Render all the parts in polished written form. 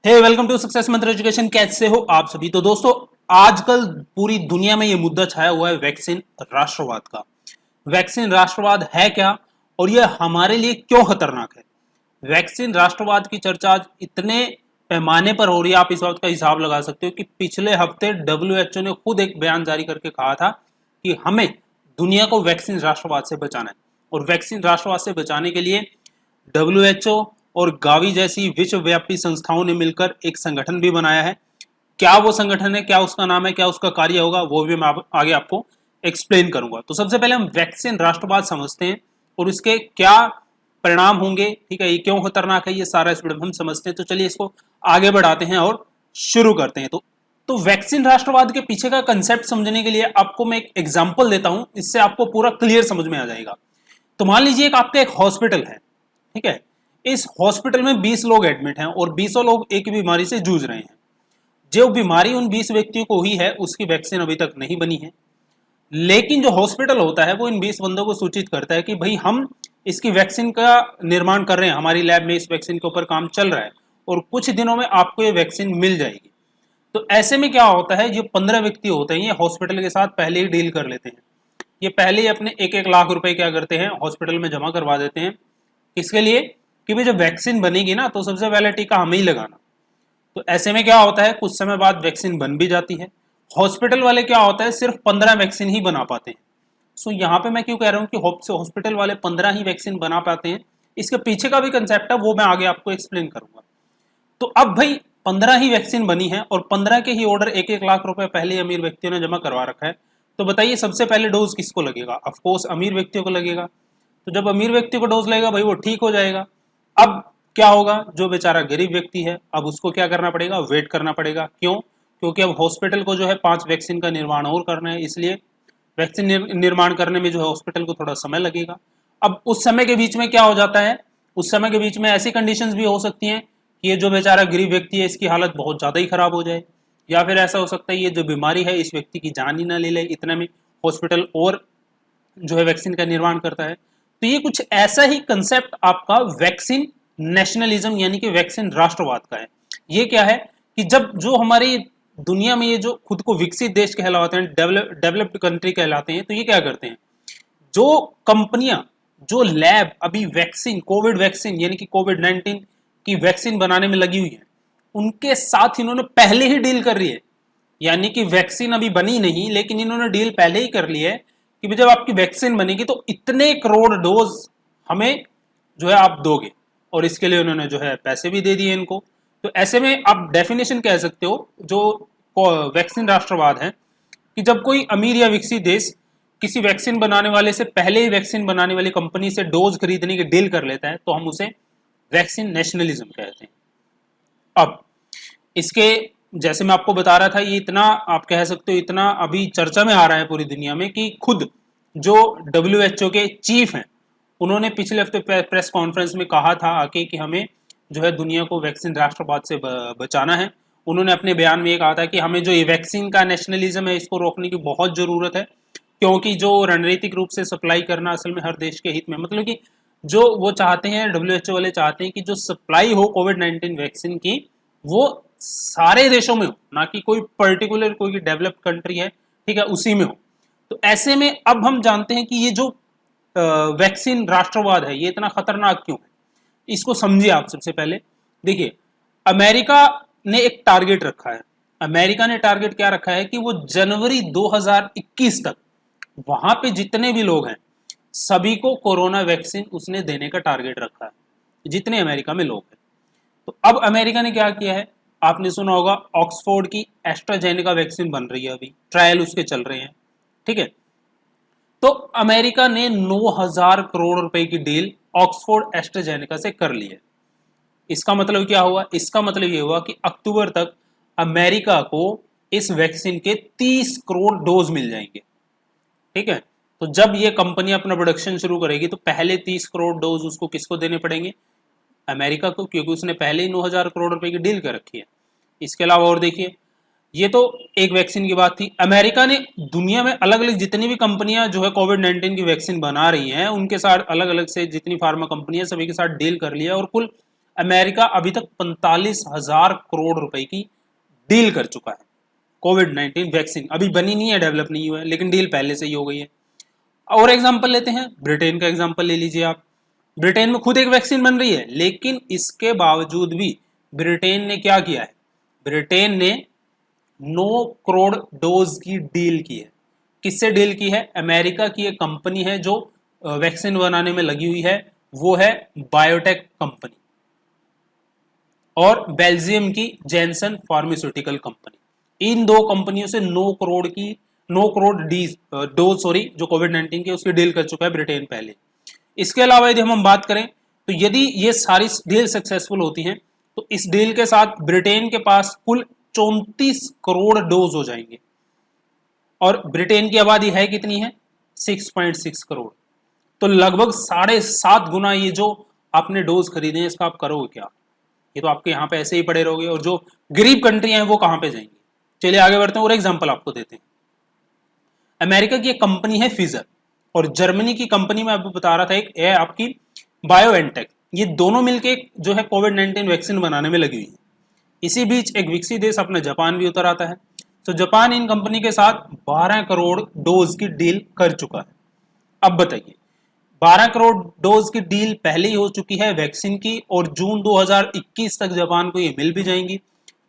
Hey welcome to success मंत्र education. कैसे हो आप सभी। तो दोस्तों, आजकल पूरी दुनिया में ये मुद्दा छाया हुआ है वैक्सीन राष्ट्रवाद का। वैक्सीन राष्ट्रवाद है क्या और ये हमारे लिए क्यों खतरनाक है। वैक्सीन राष्ट्रवाद की चर्चा आज इतने पैमाने पर हो रही है, आप इस बात का हिसाब लगा सकते हो कि पिछले हफ्ते WHO ने खुद एक बयान जारी करके कहा था कि हमें दुनिया को वैक्सीन राष्ट्रवाद से बचाना है। और वैक्सीन राष्ट्रवाद से बचाने के लिए WHO और गावी जैसी विश्वव्यापी संस्थाओं ने मिलकर एक संगठन भी बनाया है। क्या वो संगठन है, क्या उसका नाम है, क्या उसका कार्य होगा, वो भी मैं आगे आपको एक्सप्लेन करूंगा। तो सबसे पहले हम वैक्सीन राष्ट्रवाद समझते हैं और इसके क्या परिणाम होंगे, ठीक है, ये क्यों खतरनाक है, ये सारा इस वीडियो में हम समझते हैं। तो चलिए इसको आगे बढ़ाते हैं और शुरू करते हैं। तो वैक्सीन राष्ट्रवाद के पीछे का कंसेप्ट समझने के लिए आपको मैं एक एग्जाम्पल देता हूं, इससे आपको पूरा क्लियर समझ में आ जाएगा। तो मान लीजिए आपका एक हॉस्पिटल है, ठीक है। इस हॉस्पिटल में 20 लोग एडमिट हैं और 20 लोग एक बीमारी से जूझ रहे हैं। जो बीमारी उन 20 व्यक्तियों को हुई है उसकी वैक्सीन अभी तक नहीं बनी है, लेकिन जो हॉस्पिटल होता है वो इन 20 बंदों को सूचित करता है कि भाई हम इसकी वैक्सीन का निर्माण कर रहे हैं, हमारी लैब में इस वैक्सीन के ऊपर काम चल रहा है और कुछ दिनों में आपको ये वैक्सीन मिल जाएगी। तो ऐसे में क्या होता है, जो 15 व्यक्ति होते हैं ये हॉस्पिटल के साथ पहले ही डील कर लेते हैं। ये पहले ही अपने 1-1 लाख रुपए क्या करते हैं, हॉस्पिटल में जमा करवा देते हैं। किसके लिए? कि भाई जब वैक्सीन बनेगी ना तो सबसे पहले टीका हमें ही लगाना। तो ऐसे में क्या होता है, कुछ समय बाद वैक्सीन बन भी जाती है। हॉस्पिटल वाले क्या होता है, सिर्फ 15 वैक्सीन ही बना पाते हैं। सो यहाँ पे मैं क्यों कह रहा हूँ कि हॉस्पिटल वाले 15 ही वैक्सीन बना पाते हैं, इसके पीछे का भी कंसेप्ट है, वो मैं आगे आपको एक्सप्लेन करूंगा। तो अब भाई 15 ही वैक्सीन बनी है और 15 के ही ऑर्डर 1-1 लाख रुपए पहले अमीर व्यक्तियों ने जमा करवा रखा है। तो बताइए सबसे पहले डोज किसको लगेगा? ऑफकोर्स अमीर व्यक्तियों को लगेगा। तो जब अमीर व्यक्ति को डोज लगेगा भाई वो ठीक हो जाएगा। अब क्या होगा, जो बेचारा गरीब व्यक्ति है अब उसको क्या करना पड़ेगा, वेट करना पड़ेगा। क्यों? क्योंकि अब हॉस्पिटल को जो है 5 वैक्सीन का निर्माण और करना है, इसलिए वैक्सीन निर्माण करने में जो है हॉस्पिटल को थोड़ा समय लगेगा। अब उस समय के बीच में क्या हो जाता है, उस समय के बीच में ऐसी कंडीशंस भी हो सकती हैं कि ये जो बेचारा गरीब व्यक्ति है इसकी हालत बहुत ज्यादा ही खराब हो जाए, या फिर ऐसा हो सकता है ये जो बीमारी है इस व्यक्ति की जान ही ना ले ले, इतने में हॉस्पिटल और जो है वैक्सीन का निर्माण करता है। तो ये कुछ ऐसा ही कंसेप्ट आपका वैक्सीन नेशनलिज्म यानी कि वैक्सीन राष्ट्रवाद का है। ये क्या है कि जब जो हमारी दुनिया में ये जो खुद को विकसित देश कहलाते हैं, डेवलप्ड कंट्री कहलाते हैं, तो ये क्या करते हैं, जो कंपनियां जो लैब अभी वैक्सीन कोविड वैक्सीन यानी कि कोविड-19 की वैक्सीन बनाने में लगी हुई है, उनके साथ इन्होंने पहले ही डील कर रही है। यानी कि वैक्सीन अभी बनी नहीं लेकिन इन्होंने डील पहले ही कर ली है कि जब आपकी वैक्सीन बनेगी तो इतने करोड़ डोज हमें जो है आप दोगे, और इसके लिए उन्होंने जो है पैसे भी दे दिए इनको। तो ऐसे में आप डेफिनेशन कह सकते हो जो वैक्सीन राष्ट्रवाद है कि जब कोई अमीर या विकसित देश किसी वैक्सीन बनाने वाले से पहले ही वैक्सीन बनाने वाली कंपनी से डोज खरीदने की डील कर लेता है तो हम उसे वैक्सीन नेशनलिज्म कहते हैं। अब इसके जैसे मैं आपको बता रहा था, ये इतना आप कह सकते हो इतना अभी चर्चा में आ रहा है पूरी दुनिया में कि खुद जो WHO के चीफ हैं उन्होंने पिछले हफ्ते प्रेस कॉन्फ्रेंस में कहा था आके कि हमें जो है दुनिया को वैक्सीन राष्ट्रवाद से बचाना है। उन्होंने अपने बयान में ये कहा था कि हमें जो ये वैक्सीन का नेशनलिज्म है इसको रोकने की बहुत जरूरत है, क्योंकि जो रणनीतिक रूप से सप्लाई करना असल में हर देश के हित में, मतलब कि जो वो चाहते हैं WHO वाले चाहते हैं कि जो सप्लाई हो कोविड-19 वैक्सीन की वो सारे देशों में हो, ना कि कोई पर्टिकुलर कोई डेवलप्ड कंट्री है, ठीक है, उसी में हो। तो ऐसे में अब हम जानते हैं कि ये जो वैक्सीन राष्ट्रवाद है ये इतना खतरनाक क्यों है, इसको समझिए आप। सबसे पहले देखिए, अमेरिका ने एक टारगेट रखा है। अमेरिका ने टारगेट क्या रखा है कि वो जनवरी 2021 तक वहां पे जितने भी लोग हैं सभी को कोरोना वैक्सीन उसने देने का टारगेट रखा है, जितने अमेरिका में लोग हैं। तो अब अमेरिका ने क्या किया है, आपने सुना होगा ऑक्सफोर्ड की एस्ट्राजेनेका वैक्सीन बन रही है, अभी ट्रायल उसके चल रहे हैं, ठीक है। तो अमेरिका ने 9,000 करोड़ रुपए की डील ऑक्सफोर्ड एस्ट्राजेनेका से कर ली है। इसका मतलब क्या हुआ, इसका मतलब ये हुआ कि अक्टूबर तक अमेरिका को इस वैक्सीन के 30 करोड़ डोज मिल जाएंगे, ठीक है। तो जब ये कंपनी अपना प्रोडक्शन शुरू करेगी तो पहले 30 करोड़ डोज उसको किसको देने पड़ेंगे, अमेरिका को, क्योंकि उसने पहले ही 9,000 करोड़ रुपए की डील कर रखी है। इसके अलावा और देखिए, ये तो एक वैक्सीन की बात थी। अमेरिका ने दुनिया में अलग अलग जितनी भी कंपनियां जो है कोविड-19 की वैक्सीन बना रही हैं उनके साथ अलग अलग से जितनी फार्मा कंपनियां सभी के साथ डील कर लिया और कुल अमेरिका अभी तक 45,000 करोड़ रुपए की डील कर चुका है। कोविड-19 वैक्सीन अभी बनी नहीं है, डेवलप नहीं हुआ है, लेकिन डील पहले से ही हो गई है। और एग्जांपल लेते हैं, ब्रिटेन का एग्जांपल ले लीजिए आप। ब्रिटेन में खुद एक वैक्सीन बन रही है, लेकिन इसके बावजूद भी ब्रिटेन ने क्या किया है, ब्रिटेन ने 9 करोड़ डोज की डील की है। किससे डील की है? अमेरिका की एक कंपनी है जो वैक्सीन बनाने में लगी हुई है, वो है बायोटेक कंपनी, और बेल्जियम की जैनसन फार्मास्यूटिकल कंपनी। इन दो कंपनियों से 9 करोड़ डोज जो कोविड-19 की उसकी डील कर चुका है ब्रिटेन पहले। इसके अलावा यदि हम बात करें तो यदि ये सारी डील सक्सेसफुल होती हैं तो इस डील के साथ ब्रिटेन के पास कुल 34 करोड़ डोज हो जाएंगे, और ब्रिटेन की आबादी है कितनी है? 6.6 करोड़। तो लगभग 7.5 गुना ये जो आपने डोज खरीदे हैं, इसका आप करोगे क्या? ये तो आपके यहाँ पे ऐसे ही पड़े रहोगे, और जो गरीब कंट्रियां हैं वो कहां पे जाएंगी? चलिए आगे बढ़ते हैं और एग्जांपल आपको देते हैं। अमेरिका की एक कंपनी है फिजर, और जर्मनी की कंपनी में आपको बता रहा था एक है आपकी बायोएनटेक। ये दोनों मिलके जो है कोविड-19 वैक्सीन बनाने में लगी हुई है। इसी बीच एक विकसित देश अपना जापान भी उतर आता है। तो जापान इन कंपनी के साथ 12 करोड़ डोज की डील कर चुका है। अब बताइए, 12 करोड़ डोज की डील पहले ही हो चुकी है वैक्सीन की, और जून 2021 तक जापान को ये मिल भी जाएंगी।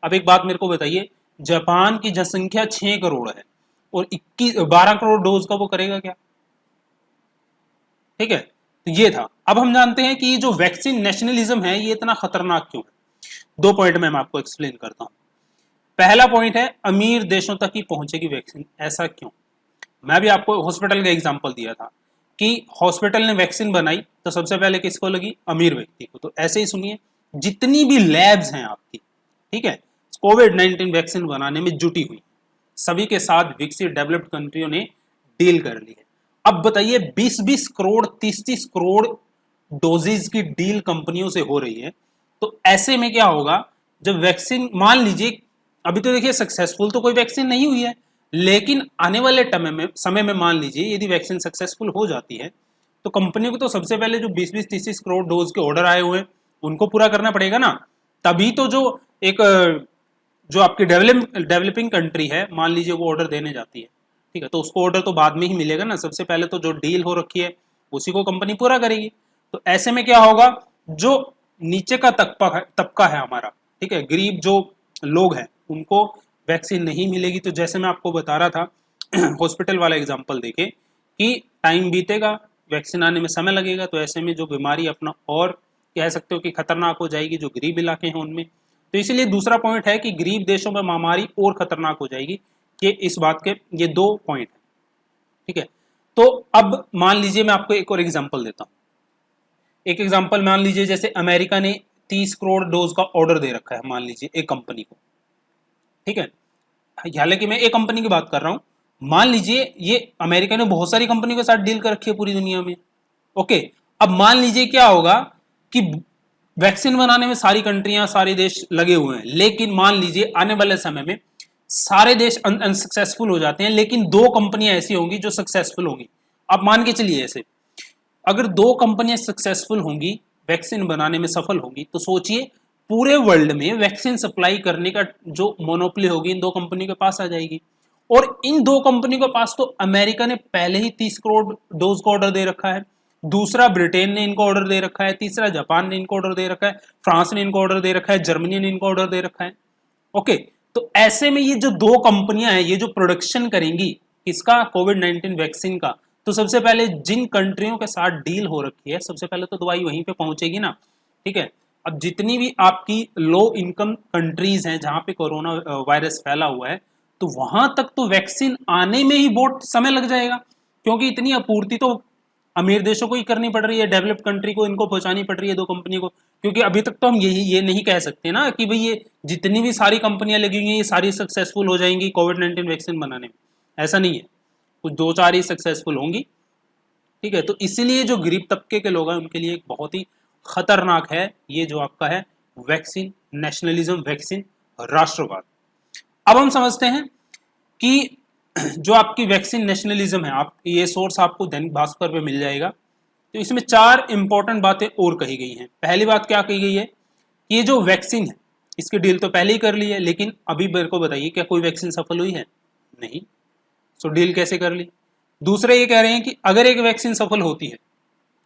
अब एक बात मेरे को बताइए, जापान की जनसंख्या 6 करोड़ है और 12 करोड़ डोज का वो करेगा क्या? ठीक है, तो ये था। अब हम जानते हैं कि ये जो वैक्सीन नेशनलिज्म है ये इतना खतरनाक क्यों है। 2 पॉइंट में मैं आपको एक्सप्लेन करता हूं। पहला पॉइंट है, अमीर देशों तक ही पहुंचेगी वैक्सीन। ऐसा क्यों? मैं भी आपको हॉस्पिटल का एग्जांपल दिया था कि हॉस्पिटल ने वैक्सीन बनाई तो सबसे पहले किसको लगी? अमीर व्यक्ति को। तो ऐसे ही सुनिए, जितनी भी लैब्स हैं आपकी, ठीक है, कोविड-19 वैक्सीन बनाने में जुटी हुई, सभी के साथ विकसित डेवलप्ड कंट्रियों ने डील कर ली है। अब बताइए, 20-20 करोड़ 30-30 करोड़ डोजेज की डील कंपनियों से हो रही है, तो ऐसे में क्या होगा जब वैक्सीन, मान लीजिए अभी तो देखिए सक्सेसफुल तो कोई वैक्सीन नहीं हुई है, लेकिन आने वाले समय में मान लीजिए यदि वैक्सीन सक्सेसफुल हो जाती है तो कंपनियों को तो सबसे पहले जो 20-20 30-30 करोड़ डोज के ऑर्डर आए हुए हैं उनको पूरा करना पड़ेगा ना। तभी तो जो एक जो आपकी डेवलपिंग कंट्री है, मान लीजिए वो ऑर्डर देने जाती है, ठीक है, तो उसको ऑर्डर तो बाद में ही मिलेगा ना। सबसे पहले तो जो डील हो रखी है उसी को कंपनी पूरा करेगी। तो ऐसे में क्या होगा, जो नीचे का तबका है हमारा, ठीक है, गरीब जो लोग हैं उनको वैक्सीन नहीं मिलेगी। तो जैसे मैं आपको बता रहा था हॉस्पिटल वाला एग्जांपल देके कि टाइम बीतेगा, वैक्सीन आने में समय लगेगा, तो ऐसे में जो बीमारी अपना और कह सकते हो कि खतरनाक हो जाएगी जो गरीब इलाके हैं उनमें। तो इसीलिए दूसरा पॉइंट है कि गरीब देशों में महामारी और खतरनाक हो जाएगी। कि इस बात के ये 2 पॉइंट है, ठीक है। तो अब मान लीजिए मैं आपको एक और एग्जांपल देता हूं। एक एग्जांपल मान लीजिए, जैसे अमेरिका ने 30 करोड़ डोज का ऑर्डर दे रखा है मान लीजिए एक कंपनी को, ठीक है, हालांकि मैं एक कंपनी की बात कर रहा हूं। मान लीजिए ये अमेरिका ने बहुत सारी कंपनी के साथ डील कर रखी है पूरी दुनिया में, ओके। अब मान लीजिए क्या होगा कि वैक्सीन बनाने में सारी कंट्रियां सारे देश लगे हुए हैं, लेकिन मान लीजिए आने वाले समय में सारे देश अनसक्सेसफुल हो जाते हैं, लेकिन 2 कंपनियां ऐसी होंगी जो सक्सेसफुल होंगी। आप मान के चलिए ऐसे, अगर 2 कंपनियां सक्सेसफुल होंगी, वैक्सीन बनाने में सफल होंगी, तो सोचिए पूरे वर्ल्ड में वैक्सीन सप्लाई करने का जो मोनोपोली होगी इन 2 कंपनी के पास आ जाएगी। और इन 2 कंपनी के पास तो अमेरिका ने पहले ही 30 करोड़ डोज का ऑर्डर दे रखा है, दूसरा ब्रिटेन ने इनको ऑर्डर दे रखा है, तीसरा जापान ने इनको ऑर्डर दे रखा है, फ्रांस ने इनको ऑर्डर दे रखा है, जर्मनी ने इनको ऑर्डर दे रखा है, ओके। तो ऐसे में ये जो 2 कंपनियां हैं ये जो प्रोडक्शन करेंगी इसका कोविड-19 वैक्सीन का, तो सबसे पहले जिन कंट्रियों के साथ डील हो रखी है सबसे पहले तो दवाई वहीं पे पहुंचेगी ना, ठीक है। अब जितनी भी आपकी लो इनकम कंट्रीज हैं जहां पे कोरोना वायरस फैला हुआ है, तो वहां तक तो वैक्सीन आने में ही बहुत समय लग जाएगा, क्योंकि इतनी आपूर्ति तो अमीर देशों को ही करनी पड़ रही है, डेवलप्ड कंट्री को इनको पहुंचानी पड़ रही है 2 कंपनी को। क्योंकि अभी तक तो हम ये नहीं कह सकते ना कि भाई ये जितनी भी सारी कंपनियां लगी हुई हैं ये सारी सक्सेसफुल हो जाएंगी कोविड-19 वैक्सीन बनाने में, ऐसा नहीं है। कुछ 2-4 ही सक्सेसफुल होंगी, ठीक है। तो इसीलिए जो गरीब तबके के लोग हैं उनके लिए एक बहुत ही खतरनाक है ये जो आपका है वैक्सीन नेशनलिज्म, वैक्सीन राष्ट्रवाद। अब हम समझते हैं कि जो आपकी वैक्सीन नेशनलिज्म है, आप ये सोर्स आपको दैनिक भास्कर पे मिल जाएगा। तो इसमें 4 इंपॉर्टेंट बातें और कही गई हैं। पहली बात क्या कही गई है ये जो वैक्सीन है इसकी डील तो पहले ही कर ली है, लेकिन अभी मेरे को बताइए क्या कोई वैक्सीन सफल हुई है? नहीं। सो डील कैसे कर ली? दूसरे ये कह रहे हैं कि अगर एक वैक्सीन सफल होती है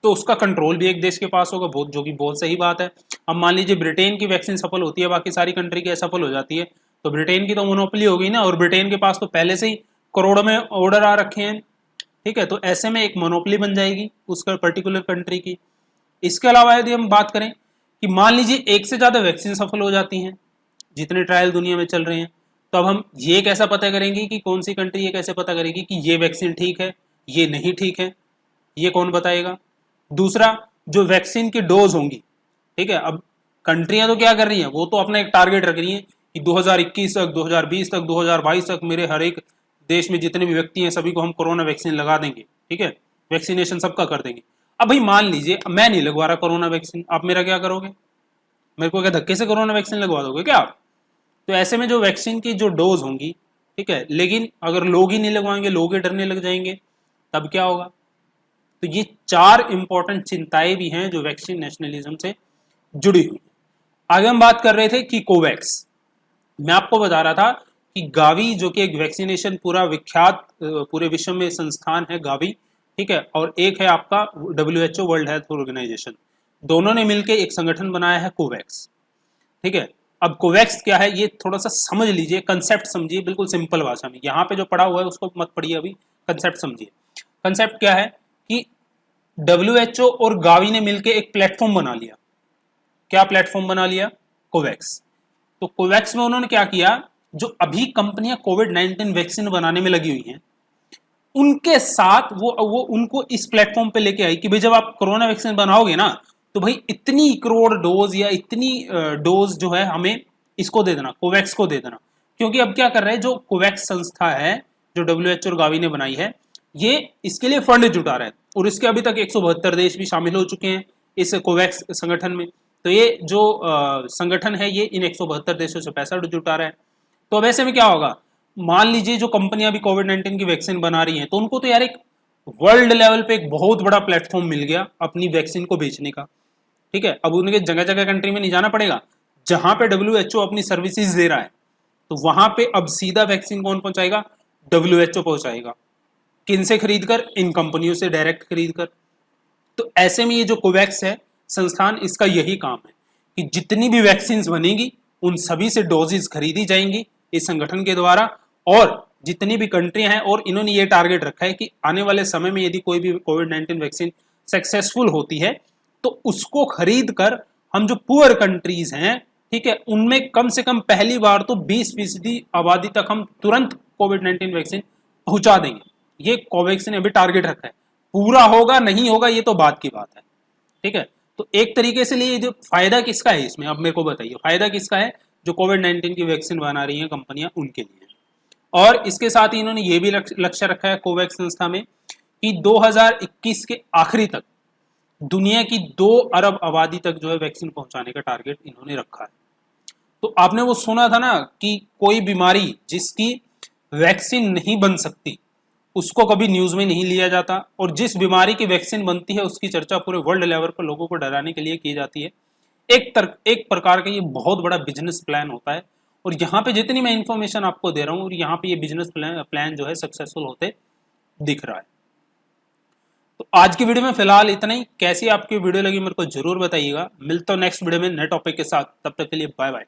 तो उसका कंट्रोल भी एक देश के पास होगा, बहुत जो कि बहुत सही बात है। अब मान लीजिए ब्रिटेन की वैक्सीन सफल होती है, बाकी सारी कंट्री की असफल हो जाती है, तो ब्रिटेन की तो मोनोपोली होगी ना, और ब्रिटेन के पास तो पहले से ही करोड़ों में ऑर्डर आ रखे हैं। ठीक है, तो ऐसे में एक मोनोपोली बन जाएगी उसका पर्टिकुलर कंट्री की। इसके अलावा यदि हम बात करें कि मान लीजिए एक से ज्यादा वैक्सीन सफल हो जाती हैं, जितने ट्रायल दुनिया में चल रहे हैं, तो अब हम ये कैसा पता करेंगे कि कौन सी कंट्री ये कैसे पता करेगी कि ये वैक्सीन ठीक है, ये नहीं ठीक है? ये कौन बताएगा? दूसरा, जो वैक्सीन की डोज होंगी, ठीक है, अब कंट्रियां तो क्या कर रही हैं, वो तो अपना एक टारगेट रख रही हैं कि 2021 तक, 2020 तक, 2022 तक मेरे हर एक देश में जितने भी व्यक्ति हैं सभी को हम कोरोना वैक्सीन लगा देंगे। ठीक है, वैक्सीनेशन सबका कर देंगे। अब भाई मान लीजिए मैं नहीं लगवा रहा कोरोना वैक्सीन, आप मेरा क्या करोगे? मेरे को क्या धक्के से कोरोना वैक्सीन लगवा दोगे क्या आप? तो ऐसे में जो वैक्सीन की जो डोज होंगी, ठीक है, लेकिन अगर लोग ही नहीं लगवाएंगे, लोग ही डरने लग जाएंगे, तब क्या होगा? तो ये चार इंपॉर्टेंट चिंताएं भी हैं जो वैक्सीन नेशनलिज्म से जुड़ी हुई हैं। आगे हम बात कर रहे थे कि कोवैक्स, मैं आपको बता रहा था कि गावी जो कि एक वैक्सीनेशन पूरा विख्यात पूरे विश्व में संस्थान है गावी, ठीक है, और एक है आपका WHO वर्ल्ड हेल्थ ऑर्गेनाइजेशन, दोनों ने मिलकर एक संगठन बनाया है कोवैक्स। ठीक है, अब कोवैक्स क्या है ये थोड़ा सा समझ लीजिए, कंसेप्ट समझिए बिल्कुल सिंपल भाषा में, यहाँ पे जो पढ़ा हुआ है उसको मत पढ़िए, अभी कंसेप्ट समझिए। कंसेप्ट क्या है कि WHO और गावी ने मिलकर एक प्लेटफॉर्म बना लिया। क्या प्लेटफॉर्म बना लिया? कोवैक्स। तो कोवैक्स में उन्होंने क्या किया, जो अभी कंपनियां कोविड-19 वैक्सीन बनाने में लगी हुई हैं उनके साथ वो उनको इस प्लेटफॉर्म पे लेके आई कि भाई जब आप कोरोना वैक्सीन बनाओगे ना, तो भाई इतनी करोड़ डोज या इतनी डोज जो है हमें इसको दे देना, कोवैक्स को दे देना। क्योंकि अब क्या कर रहे हैं, जो कोवैक्स संस्था है जो WHO और गावी ने बनाई है, ये इसके लिए फंड जुटा रहे हैं, और इसके अभी तक 172 देश भी शामिल हो चुके हैं इस कोवैक्स संगठन में। तो ये जो संगठन है ये इन 172 देशों से पैसा जुटा रहा है। तो अब ऐसे में क्या होगा, मान लीजिए जो कंपनियां भी कोविड-19 की वैक्सीन बना रही हैं, तो उनको तो यार एक वर्ल्ड लेवल पे एक बहुत बड़ा प्लेटफॉर्म मिल गया अपनी वैक्सीन को बेचने का। ठीक है, अब उनके जगह जगह कंट्री में नहीं जाना पड़ेगा, जहां पे WHO अपनी सर्विसेज दे रहा है तो वहां पे अब सीधा वैक्सीन कौन पहुंचाएगा? WHO पहुंचाएगा। किन से खरीद कर? इन कंपनियों से डायरेक्ट खरीद कर। तो ऐसे में ये जो कोवैक्स है संस्थान, इसका यही काम है कि जितनी भी वैक्सीन बनेगी उन सभी से डोजेज खरीदी जाएंगी इस संगठन के द्वारा, और जितनी भी कंट्रियां हैं, और इन्होंने ये टारगेट रखा है कि आने वाले समय में यदि कोई भी कोविड-19 वैक्सीन सक्सेसफुल होती है तो उसको खरीद कर हम जो पुअर कंट्रीज हैं, ठीक है, उनमें कम से कम पहली बार तो 20% आबादी तक हम तुरंत कोविड-19 वैक्सीन पहुंचा देंगे। ये कोवैक्स ने अभी टारगेट रखा है, पूरा होगा नहीं होगा ये तो बात की बात है। ठीक है, तो एक तरीके से लिए जो फायदा किसका है इसमें, अब मेरे को बताइए फायदा किसका है? जो कोविड-19 की वैक्सीन बना रही हैं कंपनियां उनके लिए। और इसके साथ ही इन्होंने ये भी लक्ष्य रखा है कोवैक्स संस्था में कि 2021 के आखिरी तक दुनिया की 2 अरब आबादी तक जो है वैक्सीन पहुंचाने का टारगेट इन्होंने रखा है। तो आपने वो सुना था ना कि कोई बीमारी जिसकी वैक्सीन नहीं बन सकती उसको कभी न्यूज में नहीं लिया जाता, और जिस बीमारी की वैक्सीन बनती है उसकी चर्चा पूरे वर्ल्ड लेवल पर लोगों को डराने के लिए की जाती है। एक प्रकार का ये बहुत बड़ा बिजनेस प्लान होता है, और यहाँ पे जितनी मैं इंफॉर्मेशन आपको दे रहा हूँ, और यहाँ पे ये बिजनेस प्लान जो है सक्सेसफुल होते दिख रहा है। तो आज की वीडियो में फिलहाल इतना ही। कैसी आपकी वीडियो लगी मेरे को जरूर बताइएगा। मिलता हूँ नेक्स्ट वीडियो में नए टॉपिक के साथ, तब तक के लिए बाय बाय।